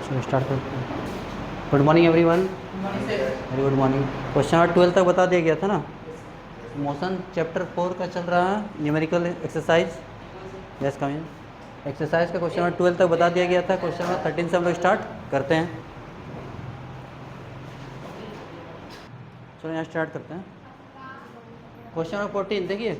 चलो स्टार्ट करते हैं। Good morning everyone. Very good morning. Question number 12 तक बता दिया गया था ना। मोशन चैप्टर 4 का चल रहा है, न्यूमेरिकल एक्सरसाइज। यस कम इन। एक्सरसाइज का क्वेश्चन नंबर 12 तक बता दिया गया था। क्वेश्चन नंबर 13 से हम लोग स्टार्ट करते हैं। चलो यहाँ स्टार्ट करते हैं। क्वेश्चन नंबर 14 देखिए।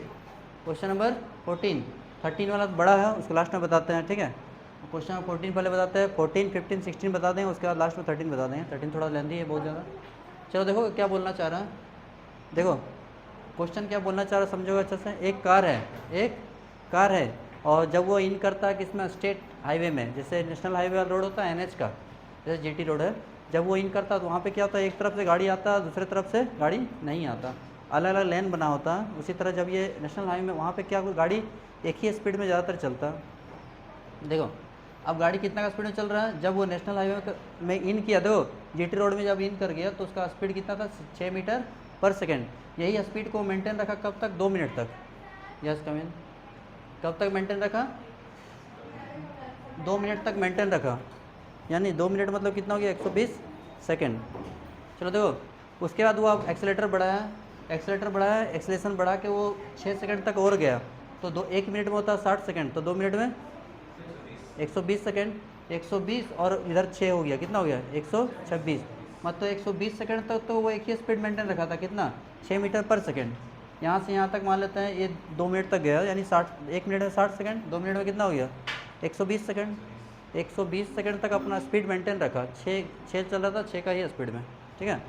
क्वेश्चन नंबर 14, 13 वाला बड़ा है, उसको लास्ट में बताते हैं, ठीक है। क्वेश्चन नंबर 14 पहले बताते हैं, 14, 15, 16 बता दें, उसके बाद लास्ट में 13 बता दें। 13 थोड़ा लेंदी है बहुत ज़्यादा। चलो देखो क्या बोलना चाह रहा है। देखो क्वेश्चन क्या बोलना चाह रहा है, समझोगे अच्छे से। एक कार है और जब वो इन करता है किसमें, स्टेट हाईवे में, जैसे नेशनल हाईवे वाला रोड होता है NH का, जैसे GT रोड है, जब वो इन करता है तो वहाँ पे क्या होता है, एक तरफ से गाड़ी आता है, दूसरे तरफ से गाड़ी नहीं आता, अलग अलग लेन बना होता है। उसी तरह जब ये नेशनल हाईवे में, वहाँ पे क्या गाड़ी एक ही स्पीड में ज़्यादातर चलता है। देखो अब गाड़ी कितना का स्पीड में चल रहा है, जब वो नेशनल हाईवे में इन किया, देखो GT रोड में जब इन कर गया तो उसका स्पीड कितना था, 6 मीटर पर सेकेंड। यही स्पीड को मेंटेन रखा कब तक, 2 मिनट तक। यस कम इन। कब तक मेंटेन रखा, 2 मिनट तक मेंटेन रखा। यानी 2 मिनट मतलब कितना हो गया, 120 सेकेंड। चलो देखो उसके बाद वो अब एक्सेलेटर बढ़ाया, एक्सेलेशन बढ़ा के वो 6 सेकंड तक और गया, तो 1 मिनट में होता है 60 सेकंड, तो 2 मिनट में 120 सेकंड। 120 और इधर 6 हो गया, कितना हो गया, 126। मतलब 120 सेकंड तक तो वो एक ही स्पीड मेंटेन रखा था, कितना, 6 मीटर पर सेकंड। यहाँ से यहाँ तक मान लेते हैं ये 2 मिनट तक गया, यानी 60, 1 मिनट में 60 सेकंड, 2 मिनट में कितना हो गया, 120 सेकंड। 120 सेकंड तक अपना स्पीड मेंटेन रखा, 6 चल रहा था, 6 का ही स्पीड में, ठीक है,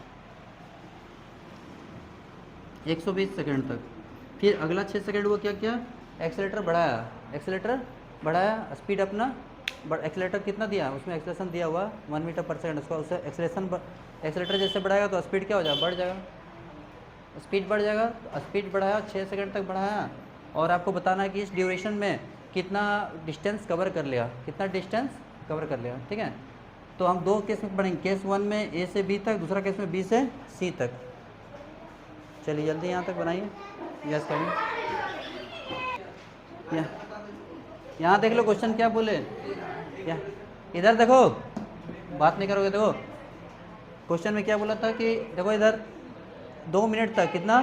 120 सेकंड तक। फिर अगला 6 सेकंड वो क्या किया, एक्सेलेटर बढ़ाया, स्पीड अपना एक्सेलेटर कितना दिया, उसमें एक्सेलेशन दिया हुआ 1 मीटर पर सेकंड, उसका उससे एक्सेलेटर जैसे बढ़ाएगा तो स्पीड क्या हो जाएगा, बढ़ जाएगा, स्पीड बढ़ जाएगा। स्पीड बढ़ाया, 6 सेकंड तक बढ़ाया, और आपको बताना है कि इस ड्यूरेशन में कितना डिस्टेंस कवर कर लिया, ठीक है। तो हम 2 केस में पढ़ेंगे, केस 1 में A से B तक, दूसरा केस में B से C तक। चलिए जल्दी यहाँ तक बनाइए। यस करिए। यहाँ देख लो क्वेश्चन क्या बोले, इधर देखो, बात नहीं करोगे। देखो क्वेश्चन में क्या बोला था कि देखो इधर 2 मिनट तक, कितना,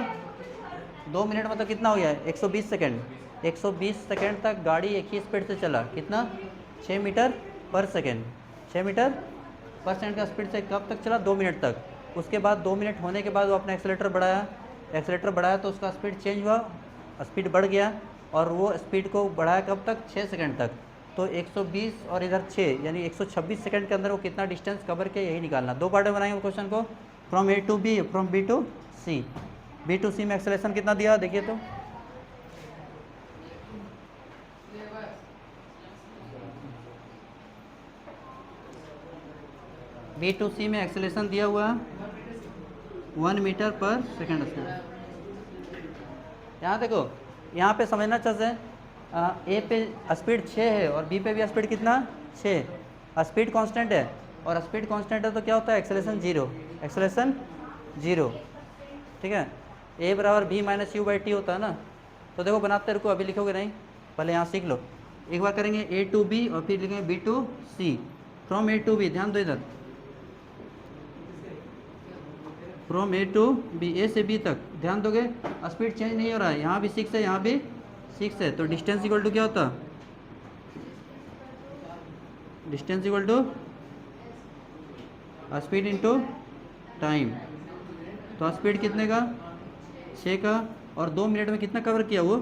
2 मिनट मतलब कितना हो गया, 120 सेकंड। 120 सेकंड तक गाड़ी एक ही स्पीड से चला, कितना, 6 मीटर पर सेकंड। 6 मीटर पर सेकंड का स्पीड से कब तक चला, 2 मिनट तक। उसके बाद 2 मिनट होने के बाद वो अपना एक्सेलेटर बढ़ाया तो उसका स्पीड चेंज हुआ, स्पीड बढ़ गया, और वो स्पीड को बढ़ाया कब तक, 6 सेकंड तक। तो 120 और इधर 6, यानी 126 सेकंड के अंदर वो कितना डिस्टेंस कवर किया, यही निकालना। 2 पार्ट में बनाएंगे क्वेश्चन को, from A to B, from B to C। B to C में एक्सेलेरेशन कितना दिया, देखिए तो B to C में एक्सेलेरेशन दिया हुआ 1 मीटर पर सेकंड। यहाँ देखो, यहाँ पे समझना चाहिए, A पे स्पीड 6 है और B पे भी स्पीड कितना, 6। स्पीड कांस्टेंट है, और स्पीड कांस्टेंट है तो क्या होता है, एक्सेलेरेशन जीरो, ठीक है। A बराबर B minus U by T होता है ना। तो देखो बनाते रुको, अभी लिखोगे नहीं, पहले यहाँ सीख लो। एक बार करेंगे A to B और फिर लिखेंगे B to C। From A to B, ध्यान दो इधर, from A to B, A से B तक ध्यान दोगे, स्पीड चेंज नहीं हो रहा है, यहाँ भी 6 है, यहाँ भी 6 है, तो डिस्टेंस इक्वल टू क्या होता है, distance equal to speed into time. तो स्पीड कितने का, 6 का, और 2 मिनट में कितना कवर किया, वो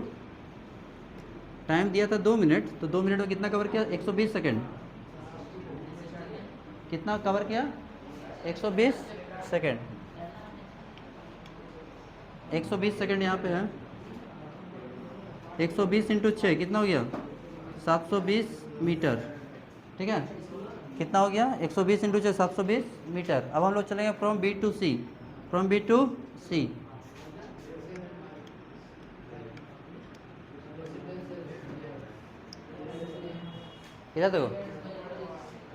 टाइम दिया था 2 मिनट, तो 2 मिनट में कितना कवर किया, 120 सेकंड। कितना कवर किया, 120 सेकंड। 120 सेकंड यहाँ पे है, 120 इंटू 6 कितना हो गया, 720 मीटर, ठीक है। कितना हो गया, 120 इंटू 6, 720 मीटर। अब हम लोग चलेंगे from B to C, from B to C। इधर देखो,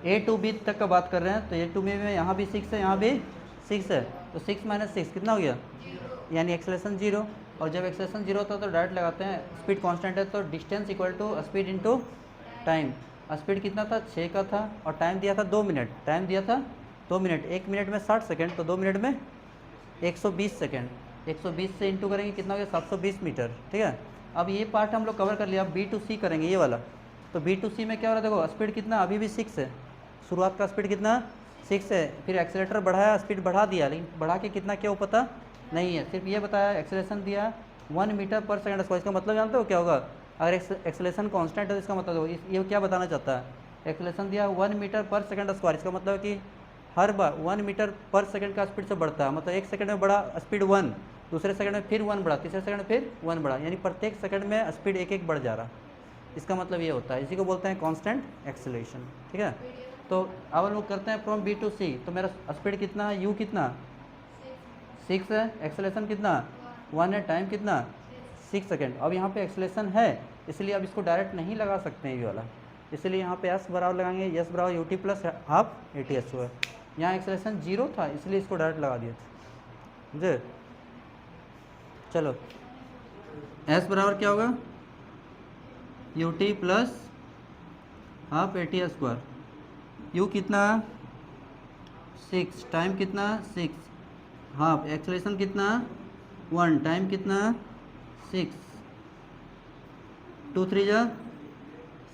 A to B तक का बात कर रहे हैं, तो A to B में यहाँ भी 6 है, यहाँ भी 6 है, तो 6 माइनस 6 कितना हो गया, यानी एक्सेलेरेशन 0। और जब एक्सेलेरेशन 0 होता है तो डायरेक्ट लगाते हैं, स्पीड कांस्टेंट है तो distance equal to speed into time. Speed कितना था 6 का था और टाइम दिया था 2 मिनट, टाइम दिया था 2 मिनट, 1 मिनट में 60 सेकेंड, तो 2 मिनट में 120 सेकेंड, 120 से इंटू करेंगे कितना हो गया 720 मीटर। ठीक है, अब ये पार्ट हम लोग कवर कर लिया। अब B2C करेंगे ये वाला। तो B2C में क्या हो रहा है, देखो स्पीड कितना अभी भी 6 है, शुरुआत का स्पीड कितना 6 है, फिर एक्सेलेटर बढ़ाया, स्पीड बढ़ा दिया, लेकिन बढ़ा के कितना क्या वो पता नहीं है, सिर्फ ये बताया एक्सेलेरेशन दिया 1 मीटर पर सेकंड स्क्वायर। इसका मतलब जानते हो क्या होगा, अगर एक्सेलेरेशन कांस्टेंट है तो इसका मतलब ये क्या बताना चाहता है, एक्सेलेरेशन दिया 1 मीटर पर सेकंड स्क्वायर, इसका मतलब है कि हर बार 1 मीटर पर सेकंड का स्पीड से बढ़ता है, मतलब 1 सेकंड में बढ़ा स्पीड 1, दूसरे सेकंड में फिर 1 बढ़ा, तीसरे सेकंड में फिर 1 बढ़ा, यानी प्रत्येक सेकंड में स्पीड एक एक बढ़ जा रहा। इसका मतलब ये होता है, इसी को बोलते हैं कांस्टेंट एक्सेलरेशन। ठीक है, तो अब हम लोग करते हैं फ्रॉम B2C। तो मेरा स्पीड कितना है, U कितना 6 है, एक्सेलरेशन कितना 1 है, टाइम कितना 6 सेकेंड। अब यहाँ पे एक्सेलरेशन है इसलिए अब इसको डायरेक्ट नहीं लगा सकते हैं ये वाला, इसलिए यहाँ पे S बराबर लगाएंगे, S बराबर UT प्लस हाफ ATS हुआ। यहाँ एक्सेलरेशन 0 था इसलिए इसको डायरेक्ट लगा दिए थे, समझे। चलो S बराबर क्या होगा, UT plus half ATS square. U कितना 6, टाइम कितना 6, हाफ एक्सेलरेशन कितना 1, टाइम कितना 6, 2 3 जा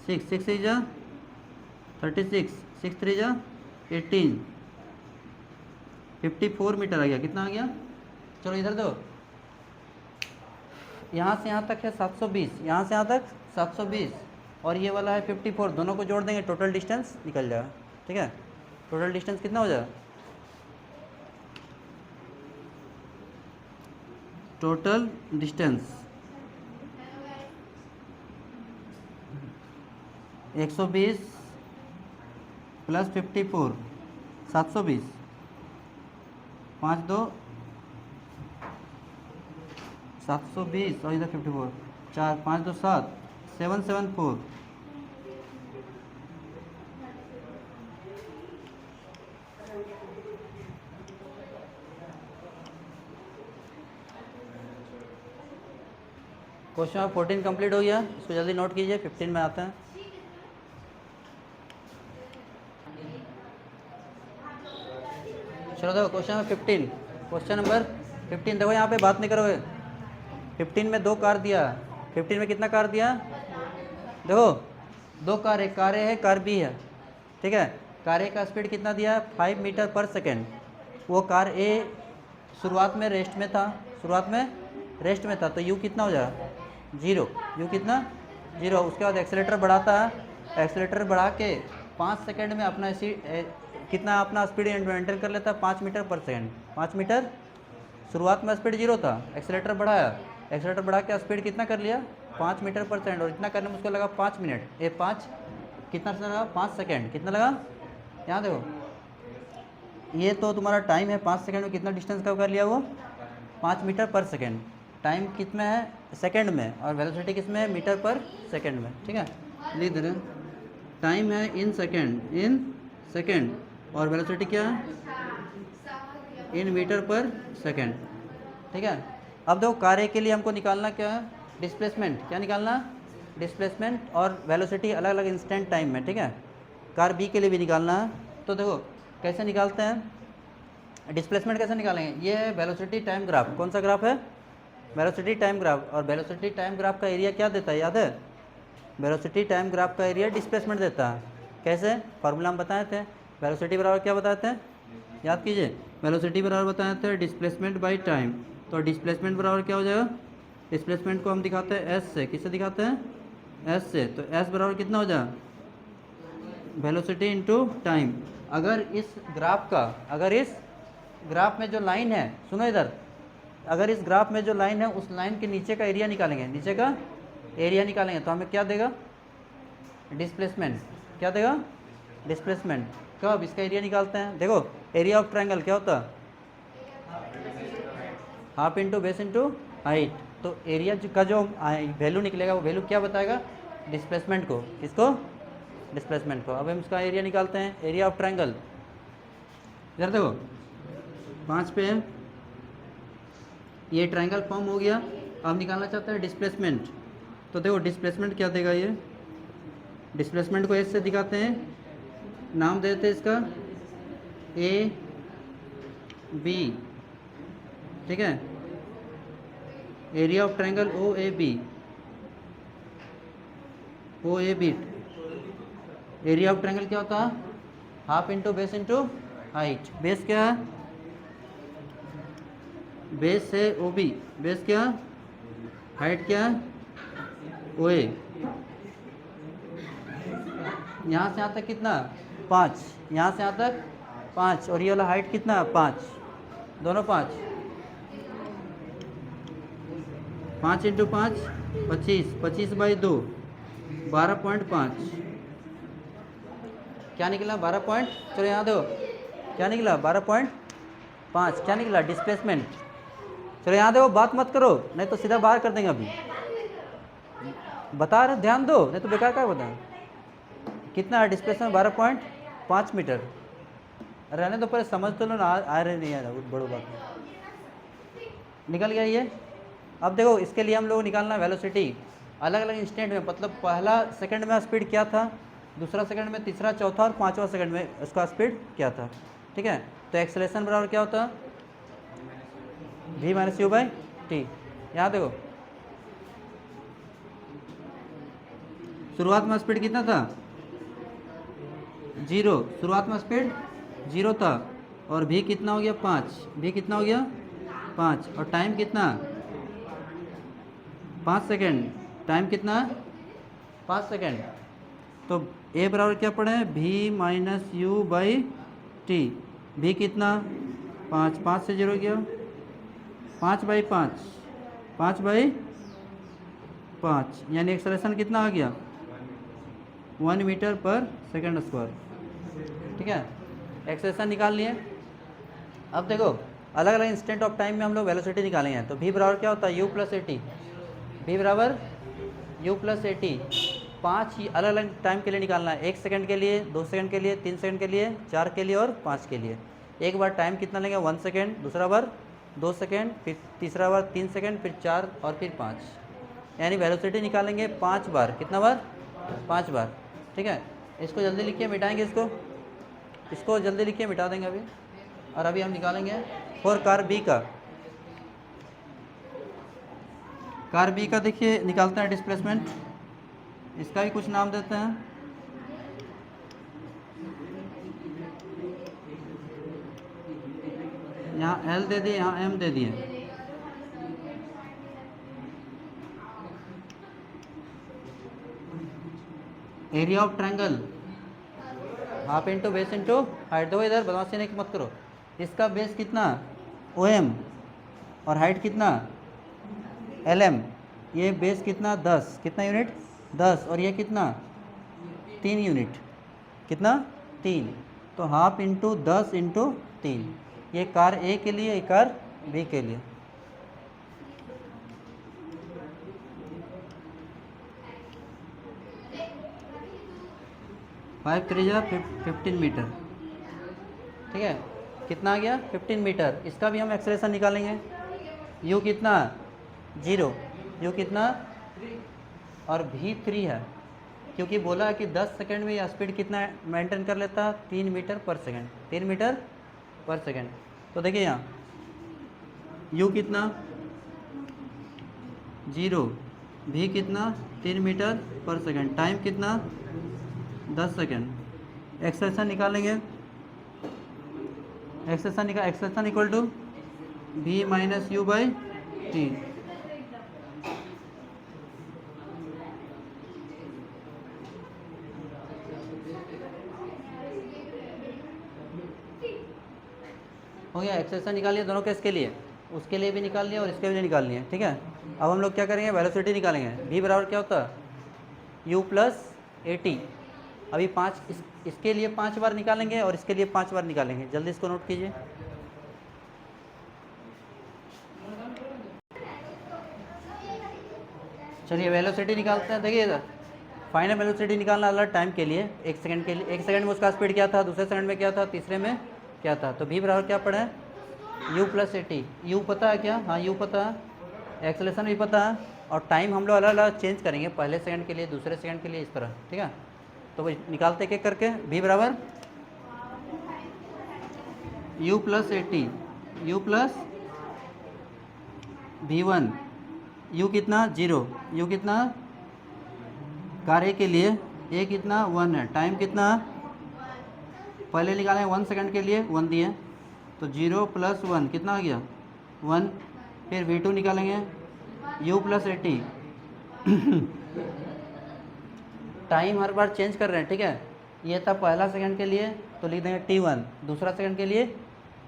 6, 6 3 जा 36, 6 3 जा 18, 54 मीटर आ गया, कितना आ गया। चलो इधर दो, यहाँ से यहाँ तक है 720, यहाँ से यहाँ तक 720 और ये वाला है 54, दोनों को जोड़ देंगे टोटल डिस्टेंस निकल जाएगा। ठीक है, टोटल डिस्टेंस कितना हो जाएगा, टोटल डिस्टेंस 120 प्लस 54 720, 5 2 720 और इधर 54, 4 5 2 7 774। क्वेश्चन नंबर 14 कंप्लीट हो गया, इसको जल्दी नोट कीजिए, 15 में आते हैं। चलो देखो क्वेश्चन नंबर 15, क्वेश्चन नंबर 15 देखो, यहाँ पे बात नहीं करोगे। 15 में 2 कार दिया, 15 में कितना कार दिया, देखो 2 कार, एक कार ए है कार बी है। ठीक है, कार ए का स्पीड कितना दिया 5 मीटर पर सेकेंड। वो कार ए शुरुआत में रेस्ट में था, शुरुआत में रेस्ट में था, तो यू कितना हो जाएगा 0, यू कितना 0। उसके बाद एक्सेलेटर बढ़ाता है, एक्सेलेटर बढ़ा के 5 सेकेंड में अपना कितना अपना स्पीड मेंटेन कर लेता है 5 मीटर पर सेकेंड। 5 मीटर, शुरुआत में स्पीड 0 था, एक्सेलेटर बढ़ाया, एक्सेलेटर बढ़ा के स्पीड कितना कर लिया 5 मीटर पर सेकेंड, और इतना करने में उसको लगा 5 मिनट, ये 5 कितना लगा 5 सेकेंड, कितना लगा, यहाँ देखो ये तो तुम्हारा टाइम है 5 सेकेंड में कितना डिस्टेंस कवर कर लिया वो 5 मीटर पर सेकेंड। टाइम कितना है सेकेंड में और वेलोसिटी किसमें है मीटर पर सेकेंड में। ठीक है, लिख दे रहे हैं, टाइम है इन सेकेंड और वेलोसिटी क्या है इन मीटर पर सेकेंड। ठीक है, अब देखो कार्य के लिए हमको निकालना क्या है डिस्प्लेसमेंट, क्या निकालना डिस्प्लेसमेंट और वेलोसिटी अलग अलग इंस्टेंट टाइम में। ठीक है, कार बी के लिए भी निकालना है। तो देखो कैसे निकालते हैं डिस्प्लेसमेंट, कैसे निकालेंगे, ये है वेलोसिटी टाइम ग्राफ। कौन सा ग्राफ है, वेलोसिटी टाइम ग्राफ। और वेलोसिटी टाइम ग्राफ का एरिया क्या देता है, याद है, वेलोसिटी टाइम ग्राफ का एरिया डिस्प्लेसमेंट देता है। कैसे, फार्मूला हम बताए थे, वेलोसिटी बराबर क्या बताए थे, याद कीजिए, वेलोसिटी बराबर बताए थे डिस्प्लेसमेंट बाई टाइम। तो डिस्प्लेसमेंट बराबर क्या हो जाएगा, डिस्प्लेसमेंट को हम दिखाते हैं एस से, किससे दिखाते हैं एस से। तो एस बराबर कितना हो जाएगा वेलोसिटी इंटू टाइम। अगर इस ग्राफ में जो लाइन है, सुनो इधर, अगर इस ग्राफ में जो लाइन है उस लाइन के नीचे का एरिया निकालेंगे, नीचे का एरिया निकालेंगे तो हमें क्या देगा डिस्प्लेसमेंट, क्या देगा डिस्प्लेसमेंट। कब इसका एरिया निकालते हैं, देखो एरिया ऑफ ट्रायंगल क्या होता है half into base into height. तो एरिया का जो वैल्यू निकलेगा वो वैल्यू क्या बताएगा डिस्प्लेसमेंट को, किसको डिस्प्लेसमेंट को। अब हम इसका एरिया निकालते हैं, एरिया ऑफ ट्रायंगल, इधर देखो 5 पे है, ये ट्रायंगल फॉर्म हो गया। अब निकालना चाहते हैं डिस्प्लेसमेंट, तो देखो डिस्प्लेसमेंट क्या देगा, ये डिस्प्लेसमेंट को एस से दिखाते हैं, नाम देते हैं इसका ए बी, ठीक है। Area of triangle O A B, O A B, area of triangle क्या होता है? Half into base into height. Base क्या है? बेस है ओ बी, बेस क्या, हाइट क्या है? ओ ए। यहाँ से यहाँ तक कितना? 5, यहाँ से यहाँ तक 5, और ये वाला हाइट कितना? 5, दोनों 5, 5 इंटू 5 25, 25/2 12.5, क्या निकला? 12 पॉइंट, चलो यहाँ दो, क्या निकला? 12.5, क्या निकला? डिस्प्लेसमेंट। चलो यहाँ दो, बात मत करो नहीं तो सीधा बाहर कर देंगे। अभी बता रहे, ध्यान दो, नहीं तो बेकार क्या बता। कितना है डिस्प्लेसमेंट? 12.5 मीटर। रहने दो, पर समझ तो लो ना, आ रहे नहीं, आ रहा बड़ो बात निकल गया ये। अब देखो, इसके लिए हम लोग निकालना वेलोसिटी अलग अलग इंस्टेंट में, मतलब पहला सेकंड में स्पीड क्या था, दूसरा सेकंड में, तीसरा, चौथा और पांचवा सेकंड में उसका स्पीड क्या था, ठीक है। तो एक्सेलरेशन बराबर क्या होता है? v - u/t। यहाँ देखो, शुरुआत में स्पीड कितना था? 0, शुरुआत में स्पीड 0 था, और v कितना हो गया? 5, v कितना हो गया? 5, और टाइम कितना? 5 सेकेंड। टाइम कितना? 5 सेकेंड। तो a बराबर क्या पड़े? v - u/t। v कितना? 5, 5 से 0 गया, 5/5, 5/5, यानी एक्सेलरेशन कितना आ गया? 1 मीटर पर सेकेंड स्क्वायर, ठीक है। एक्सेलरेशन निकाल लिए। अब देखो, अलग अलग इंस्टेंट ऑफ टाइम में हम लोग वेलोसिटी निकालेंगे। तो v बराबर क्या होता है? u + at। v बराबर u + at। 5 ही अलग अलग टाइम के लिए निकालना है, 1 सेकंड के लिए, 2 सेकंड के लिए, 3 सेकंड के लिए, 4 के लिए और 5 के लिए। एक बार टाइम कितना लेंगे? 1 सेकंड, दूसरा बार 2 सेकंड, फिर तीसरा बार 3 सेकंड, फिर 4 और फिर 5, यानी वेलोसिटी निकालेंगे 5 बार। कितना बार? 5 बार, ठीक है। इसको जल्दी लिखिए, मिटाएंगे इसको जल्दी लिखिए, मिटा देंगे अभी। और अभी हम निकालेंगे फॉर कार बी का। कार बी का देखिए, निकालते हैं डिस्प्लेसमेंट। इसका भी कुछ नाम देते हैं, यहाँ L दे दिए, यहाँ M दे दिए। Area of triangle half into base into height. दो इधर बदमाशी नहीं मत करो। इसका बेस कितना? OM, और हाइट कितना? LM। ये बेस कितना? 10, कितना यूनिट? 10, और ये कितना? 3 यूनिट, कितना? 3। तो हाफ इंटू 10 इंटू 3। ये कार ए के लिए, ये कार बी के लिए। फाइव 3 जा 15 मीटर, ठीक है। कितना आ गया? 15 मीटर। इसका भी हम एक्सेलरेशन निकालेंगे। u कितना? 0, u कितना? और v 3 है, क्योंकि बोला कि 10 सेकंड में यह स्पीड कितना मेंटेन कर लेता है? 3 मीटर पर सेकंड, 3 मीटर पर सेकंड। तो देखिए यहाँ u कितना? 0, v कितना? 3 मीटर पर सेकंड, टाइम कितना? 10 सेकंड। एक्सेलरेशन निकालेंगे। Acceleration equal to v - u/t। हो गया। एक्सेलरेशन निकाल लिया दोनों केस के लिए, उसके लिए भी निकाल लिया और इसके लिए निकाल लिया, ठीक है। अब हम लोग क्या करेंगे? वेलोसिटी निकालेंगे। v बराबर क्या होता है? u + at। अभी 5 इसके लिए 5 बार निकालेंगे और इसके लिए 5 बार निकालेंगे। जल्दी इसको नोट कीजिए। चलिए वेलोसिटी निकालते हैं। देखिए इधर फाइनल वेलोसिटी निकालना अलग टाइम के लिए, 1 सेकंड के लिए। 1 सेकंड में उसका स्पीड क्या था, दूसरे सेकंड में क्या था, तीसरे में क्या था। तो v बराबर क्या पड़ा है? u + at। u पता है क्या? हाँ, u पता है। एक्सेलरेशन भी पता है, और टाइम हम लोग अलग अलग चेंज करेंगे, पहले सेकंड के लिए, दूसरे सेकंड के लिए, इस तरह, ठीक है। तो भाई निकालते एक एक करके। v बराबर u plus 80, u plus v1, u कितना 0, u कितना कार्य के लिए a कितना 1 है, टाइम कितना पहले निकालें 1 सेकंड के लिए 1 दिए, तो 0 प्लस 1 कितना आ गया 1। फिर v2 निकालेंगे u प्लस 80 टाइम हर बार चेंज कर रहे हैं, ठीक है। ये था पहला सेकंड के लिए तो लिख देंगे t1, दूसरा सेकंड के लिए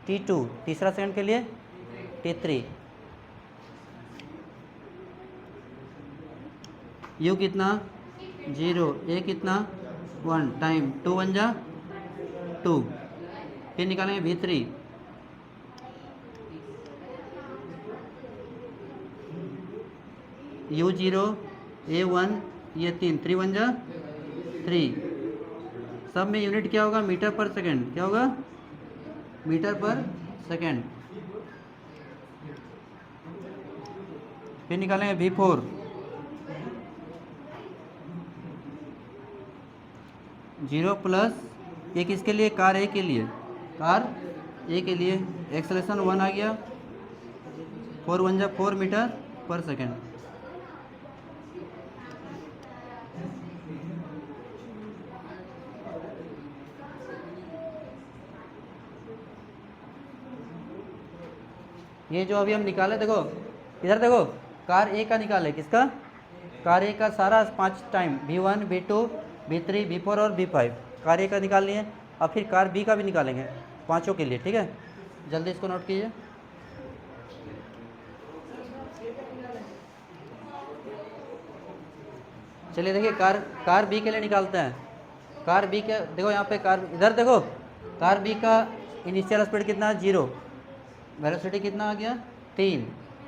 t2, तीसरा सेकंड के लिए t3। u कितना 0, a कितना 1, टाइम 2 1 जा 2। फिर निकालेंगे v3, u0, a1, ये 3, 3 1 जा 3। सब में यूनिट क्या होगा मीटर पर सेकंड, क्या होगा मीटर पर सेकंड। फिर निकालेंगे v4, 0 प्लस ये किसके लिए कार ए के लिए, कार ए के लिए एक्सेलरेशन 1 आ गया, 4 1 जा 4 मीटर पर सेकंड। ये जो अभी हम निकाले देखो, इधर देखो कार ए का निकाले, किसका कार ए का सारा 5 time v1 v2 v3 v4 और v5 कार ए का निकाल लिए। अब फिर कार बी का भी निकालेंगे पांचों के लिए, ठीक है। जल्दी इसको नोट कीजिए। चलिए देखिए कार बी के लिए निकालते हैं। कार बी के देखो यहाँ पे कार, इधर देखो कार बी का इनिशियल स्पीड कितना 0, वेलोसिटी कितना आ गया 3,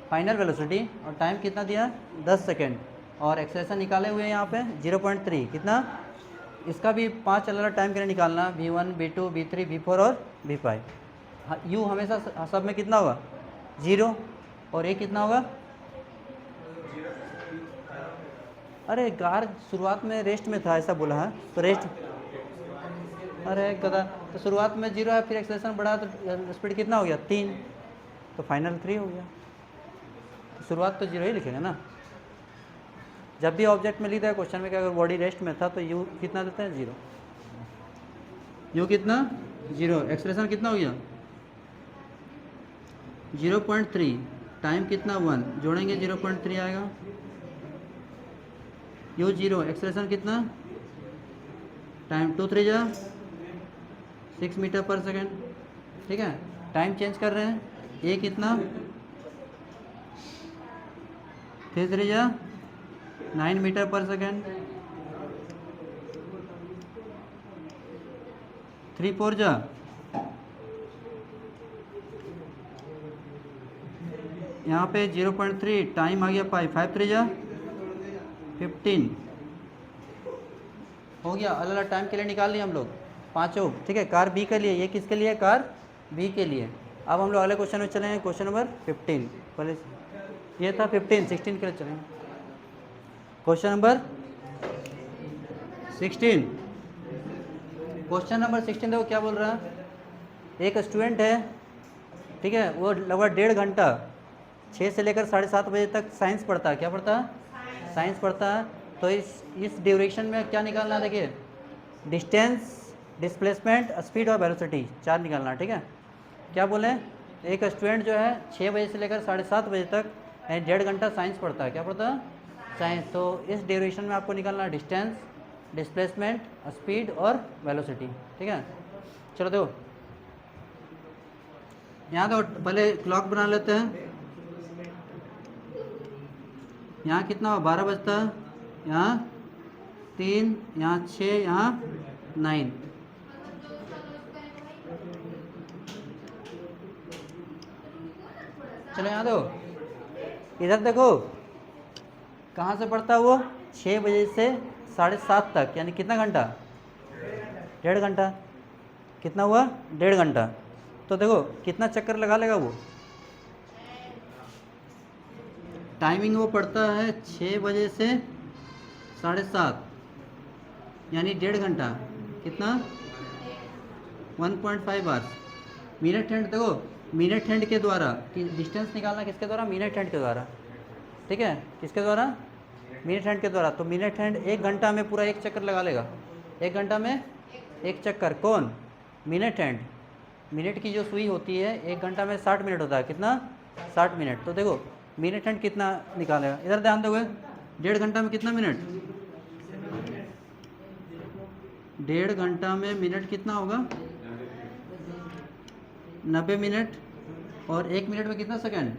फाइनल वेलोसिटी और टाइम कितना दिया 10 सेकेंड, और एक्सेलरेशन निकाले हुए हैं यहाँ पे 0.3 कितना। इसका भी 5 अलग अलग टाइम के लिए निकालना, v1 v2 v3 v4 और v5। u हमेशा सब में कितना होगा 0 और a कितना होगा। अरे कार शुरुआत में रेस्ट में था ऐसा बोला है तो रेस्ट, अरे गधा, तो शुरुआत में 0 है फिर एक्सेलरेशन बढ़ा तो स्पीड कितना हो गया 3, तो फाइनल 3 हो गया। तो शुरुआत तो 0 ही लिखेंगे ना। जब भी ऑब्जेक्ट में लिखा है क्वेश्चन में कि अगर बॉडी रेस्ट में था तो u कितना देते हैं 0, u कितना 0, एक्सेलरेशन कितना हो गया 0.3, टाइम कितना 1, जोड़ेंगे 0.3 आएगा, u 0, एक्सेलरेशन कितना टाइम 2 3 जा 6 मीटर पर सेकेंड, ठीक है। टाइम चेंज कर रहे हैं, a कितना 3 3 जा 9 मीटर पर सेकेंड, 3 4 जा यहाँ पे 0.3, टाइम आ गया 5 5 3 जा 15 हो गया। अलग अलग टाइम के लिए निकाल लिए हम लोग पांचों, ठीक है। कार बी के लिए, ये किसके लिए कार बी के लिए। अब हम लोग अगले क्वेश्चन में चलेंगे, क्वेश्चन नंबर 15। पहले ये था 15, 16 के लिए चलेंगे। क्वेश्चन नंबर 16, क्वेश्चन नंबर 16 देखो क्या बोल रहा है। एक स्टूडेंट है, ठीक है, वो लगभग 1.5 घंटा 6 से लेकर 7:30 बजे तक साइंस पढ़ता है। क्या पढ़ता है साइंस पढ़ता है। तो इस ड्यूरेशन में क्या निकालना है, देखिए डिस्टेंस, डिस्प्लेसमेंट, स्पीड और वेलोसिटी 4 निकालना, ठीक है। क्या बोले, एक स्टूडेंट जो है 6 बजे से लेकर 7:30 बजे तक 1.5 घंटा साइंस पढ़ता है। क्या पढ़ता है साइंस। तो इस ड्यूरेशन में आपको निकालना है डिस्टेंस, डिस्प्लेसमेंट, स्पीड और वेलोसिटी, ठीक है। चलो देखो यहाँ तो पहले क्लॉक बना लेते हैं। यहाँ कितना हुआ 12 बजता है, यहाँ 3, यहाँ 6, यहाँ 9। चलो यहाँ देखो, इधर देखो कहाँ से पढ़ता है वो 6 बजे से 7:30 तक, यानी कितना घंटा 1.5 घंटा। कितना हुआ 1.5 घंटा। तो देखो कितना चक्कर लगा लेगा वो। टाइमिंग वो पढ़ता है 6 बजे से 7:30, यानी 1.5 घंटा कितना 1.5 आवर्स। मिनट हैंड देखो, मिनट हैंड के द्वारा कि डिस्टेंस निकालना किसके द्वारा, मिनट हैंड के द्वारा, ठीक है, किसके द्वारा, मिनट हैंड के द्वारा। तो मिनट हैंड 1 घंटा में पूरा 1 चक्कर लगा लेगा, 1 घंटा में 1 चक्कर। कौन, मिनट हैंड। मिनट की जो सुई होती है 1 घंटा में 60 मिनट होता है, कितना 60 मिनट। तो देखो मिनट हैंड कितना निकालेगा, इधर ध्यान दोगे, 1.5 घंटा में कितना मिनट, 1.5 घंटा में मिनट कितना होगा 90 मिनट, और 1 मिनट में कितना सेकंड,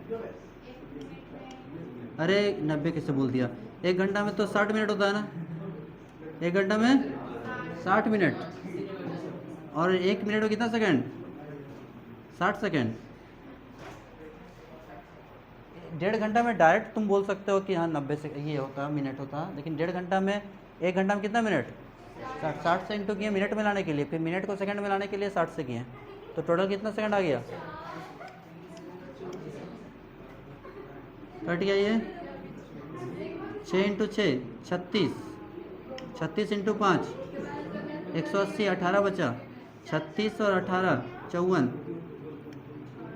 अरे 90 किससे बोल दिया, 1 घंटा में तो 60 मिनट होता है ना, 1 घंटा में 60 मिनट, और 1 मिनट में कितना सेकंड, 60 सेकंड। 1.5 घंटा में डायरेक्ट तुम बोल सकते हो कि हाँ 90 से ये होता मिनट होता, लेकिन 1.5 घंटा में 1 घंटा में कितना मिनट, 60 से इंटू किए मिनट में लाने के लिए, फिर मिनट को सेकंड में लाने के लिए 60 से किए, तो टोटल कितना सेकंड आ गया, कट गया ये 6 इंटू 6 36, 36 इंटू 5 180, 18 बचा, 36 और 18 54,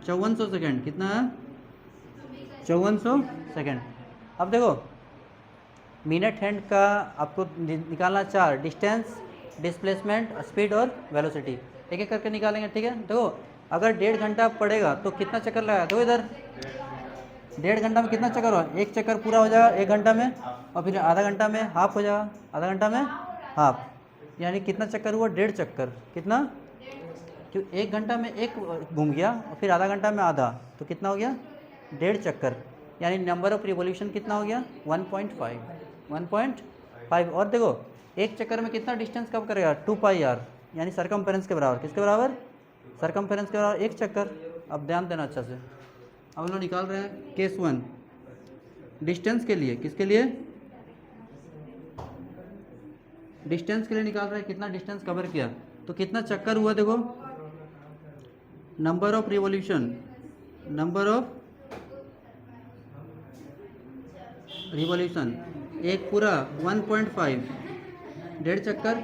5400 सेकेंड, कितना है 5400 सेकेंड। अब देखो मिनट हैंड का आपको निकालना 4, डिस्टेंस, डिस्प्लेसमेंट, स्पीड और वेलोसिटी, एक एक करके निकालेंगे, ठीक है। देखो अगर 1.5 घंटा पड़ेगा तो कितना चक्कर लगाया, देखो इधर 1.5 घंटा में कितना चक्कर हुआ, 1 चक्कर पूरा हो जाएगा 1 घंटा में, और फिर आधा घंटा में हाफ हो जाएगा, आधा घंटा में हाफ, यानी कितना चक्कर हुआ 1.5 चक्कर, कितना, क्यों 1 घंटा में 1 घूम गया और फिर आधा घंटा में आधा, तो कितना हो गया 1.5 चक्कर, यानी नंबर ऑफ रिवोल्यूशन कितना हो गया 1.5। और देखो 1 चक्कर में कितना डिस्टेंस कवर करेगा 2 पाई आर, यानी सरकमफेरेंस के बराबर, किसके बराबर, सरकमफेरेंस के बराबर 1 चक्कर। अब ध्यान देना अच्छा से, अब हम लोग निकाल रहे हैं केस 1 डिस्टेंस के लिए, किसके लिए, डिस्टेंस के लिए निकाल रहे हैं, कितना डिस्टेंस कवर किया, तो कितना चक्कर हुआ, देखो number of revolution, number of revolution, एक पूरा 1.5, 1.5 चक्कर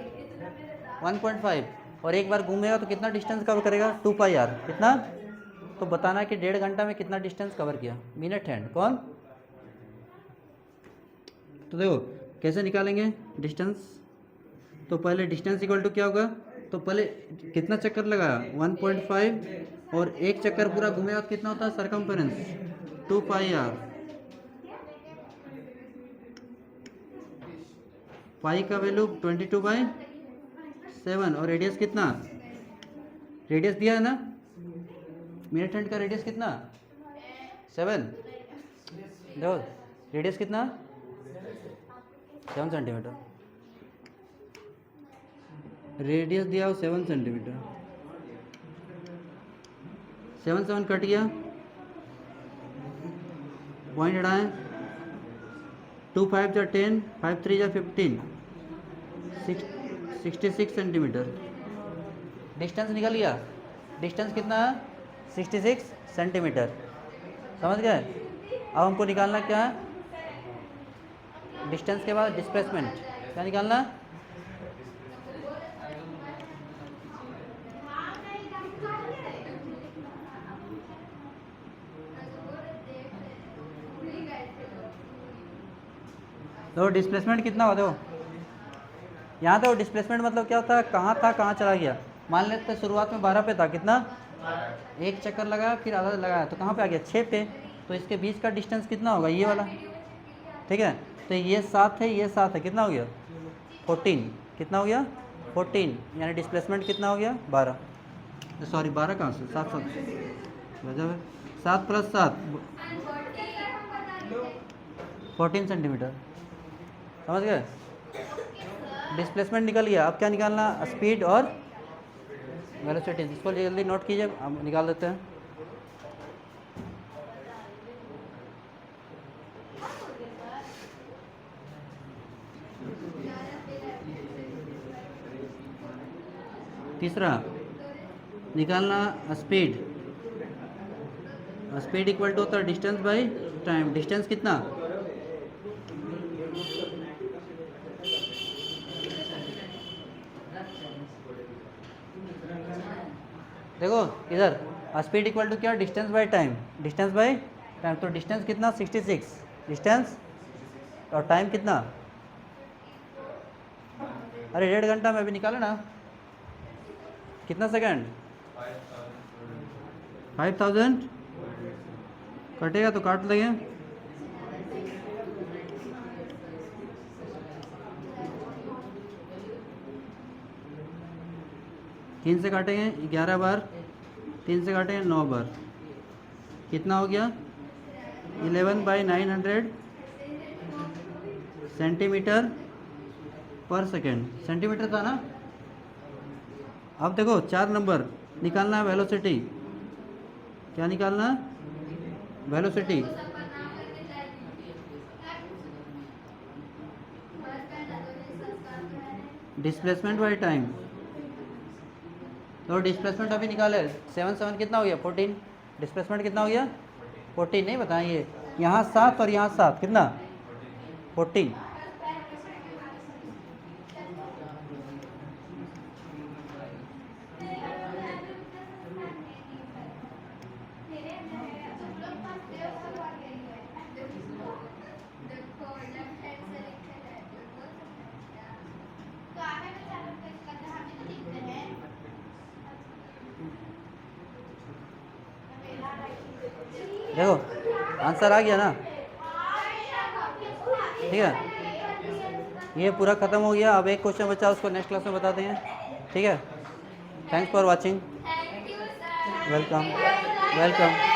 1.5, और एक बार घूमेगा तो कितना डिस्टेंस कवर करेगा 2 पाई आर, कितना, तो बताना है कि 1.5 घंटा में कितना डिस्टेंस कवर किया, मिनट हैंड कौन। तो देखो कैसे निकालेंगे डिस्टेंस, तो पहले डिस्टेंस इक्वल टू क्या होगा, तो पहले कितना चक्कर लगाया 1.5, और 1 चक्कर पूरा घूमेगा तो कितना होता है सरकमफेरेंस 2 पाई आर, पाई का वैल्यू 22/7, और रेडियस कितना, रेडियस दिया है ना, मिनट हैंड का रेडियस कितना 7, देखो रेडियस कितना 7 सेंटीमीटर, रेडियस दिया हो 7 सेंटीमीटर, 7 7 कट गया, पॉइंट हटाएं, 2 5 जा 10, 5 3 जा 15, 66 सेंटीमीटर डिस्टेंस निकल गया, डिस्टेंस कितना है 66 सेंटीमीटर, समझ गए। अब हमको निकालना क्या है, डिस्टेंस के बाद डिस्प्लेसमेंट, क्या निकालना है, तो डिस्प्लेसमेंट कितना हो, देखो यहाँ तो डिस्प्लेसमेंट मतलब क्या होता है, कहाँ था कहाँ चला गया। मान लेते हैं शुरुआत में 12 पे था, कितना 1 चक्कर लगाया फिर आधा लगाया तो कहाँ पे आ गया 6 पे, तो इसके बीच का डिस्टेंस कितना होगा ये वाला, ठीक है। तो ये 7 है, ये 7 है, कितना हो गया 14, कितना हो गया 14, यानी डिस्प्लेसमेंट कितना हो गया 12, सॉरी 12 कहाँ से 7 गजब है, 7 + 7 14 सेंटीमीटर, समझ गए। डिस्प्लेसमेंट निकल गया, अब क्या निकालना, स्पीड और वेलोसिटी, इसको जल्दी नोट कीजिए, हम निकाल देते हैं। तीसरा निकालना स्पीड, स्पीड इक्वल टू होता है डिस्टेंस बाई टाइम, डिस्टेंस कितना देखो इधर स्पीड इक्वल टू क्या, distance by time, distance by time. तो डिस्टेंस कितना 66, डिस्टेंस और टाइम कितना, अरे 1.5 घंटा में अभी निकाला ना, कितना सेकंड 5000 कटेगा तो काट देंगे। तीन से काटेंगे 11 बार, 3 से काटेंगे 9 बार, कितना हो गया 11/900 सेंटीमीटर पर सेकेंड। सेंटीमीटर था ना। अब देखो 4 नंबर निकालना है वेलोसिटी। क्या निकालना है, वेलोसिटी। डिस्प्लेसमेंट बाय टाइम, तो डिस्प्लेसमेंट अभी निकाले 7 कितना हो गया 14, डिस्प्लेसमेंट कितना हो गया 14, नहीं बताइए, यहाँ 7 और यहाँ 7 कितना 14। देखो आंसर आ गया ना, ठीक है। ये पूरा ख़त्म हो गया। अब एक क्वेश्चन बचा, उसको नेक्स्ट क्लास में बताते हैं, ठीक है। Thanks for watching, welcome welcome.